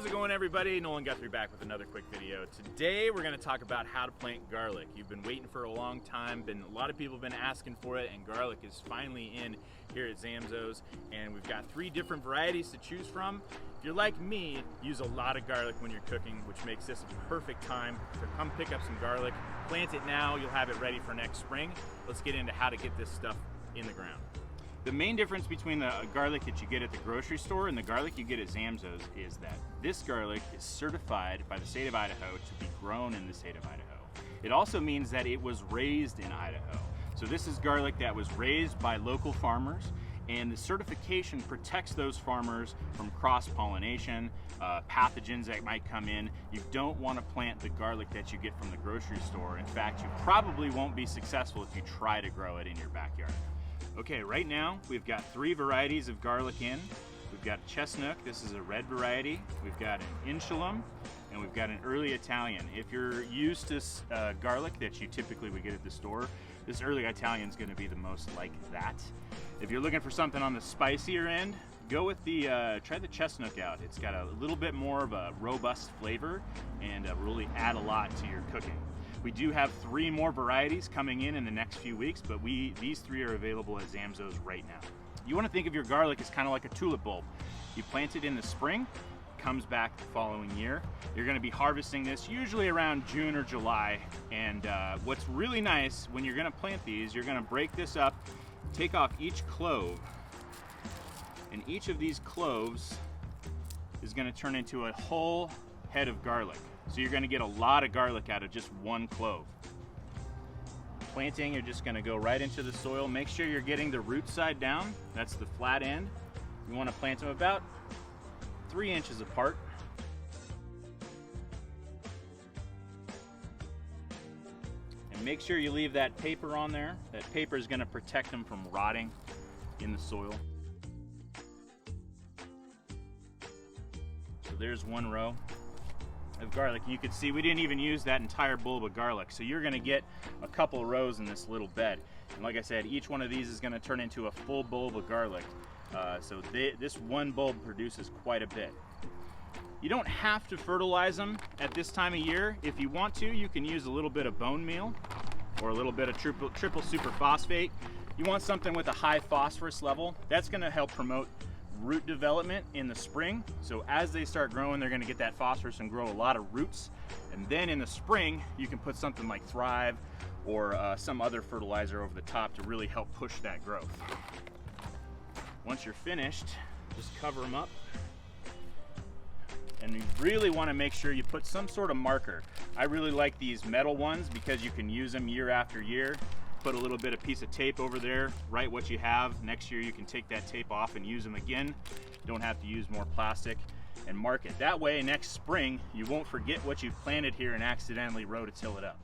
it going, everybody? Nolan Guthrie back with another quick video. Today we're going to talk about how to plant garlic. You've been waiting for a long time, a lot of people have been asking for it, and garlic is finally in here at Zamzows, and we've got 3 different varieties to choose from. If you're like me, use a lot of garlic when you're cooking, which makes this a perfect time to come pick up some garlic. Plant it now, you'll have it ready for next spring. Let's get into how to get this stuff in the ground. The main difference between the garlic that you get at the grocery store and the garlic you get at Zamzows is that this garlic is certified by the state of Idaho to be grown in the state of Idaho. It also means that it was raised in Idaho. So this is garlic that was raised by local farmers, and the certification protects those farmers from cross-pollination, pathogens that might come in. You don't want to plant the garlic that you get from the grocery store. In fact, you probably won't be successful if you try to grow it in your backyard. Okay, right now we've got 3 varieties of garlic in. We've got Chenok, this is a red variety. We've got an Inchelium, and we've got an early Italian. If you're used to garlic that you typically would get at the store, this early Italian is going to be the most like that. If you're looking for something on the spicier end, go with try the Chenok out. It's got a little bit more of a robust flavor and really add a lot to your cooking. We do have 3 more varieties coming in the next few weeks, but these 3 are available at Zamzows right now. You want to think of your garlic as kind of like a tulip bulb. You plant it in the spring, comes back the following year. You're going to be harvesting this usually around June or July, and what's really nice when you're going to plant these, you're going to break this up, take off each clove, and each of these cloves is going to turn into a whole head of garlic. So you're going to get a lot of garlic out of just 1 clove. Planting, you're just going to go right into the soil. Make sure you're getting the root side down. That's the flat end. You want to plant them about 3 inches apart. And make sure you leave that paper on there. That paper is going to protect them from rotting in the soil. So there's 1 row of garlic. You can see we didn't even use that entire bulb of garlic, so you're going to get a couple rows in this little bed, and like I said, each one of these is going to turn into a full bulb of garlic. So this 1 bulb produces quite a bit. You don't have to fertilize them at this time of year. If you want to, you can use a little bit of bone meal or a little bit of triple superphosphate. You want something with a high phosphorus level. That's going to help promote root development in the spring. So as they start growing, they're going to get that phosphorus and grow a lot of roots. And then in the spring, you can put something like Thrive or some other fertilizer over the top to really help push that growth. Once you're finished, just cover them up. And you really want to make sure you put some sort of marker. I really like these metal ones because you can use them year after year. Put a little bit of piece of tape over there, write what you have. Next year you can take that tape off and use them again. Don't have to use more plastic, and mark it. That way next spring you won't forget what you've planted here and accidentally rototill it up.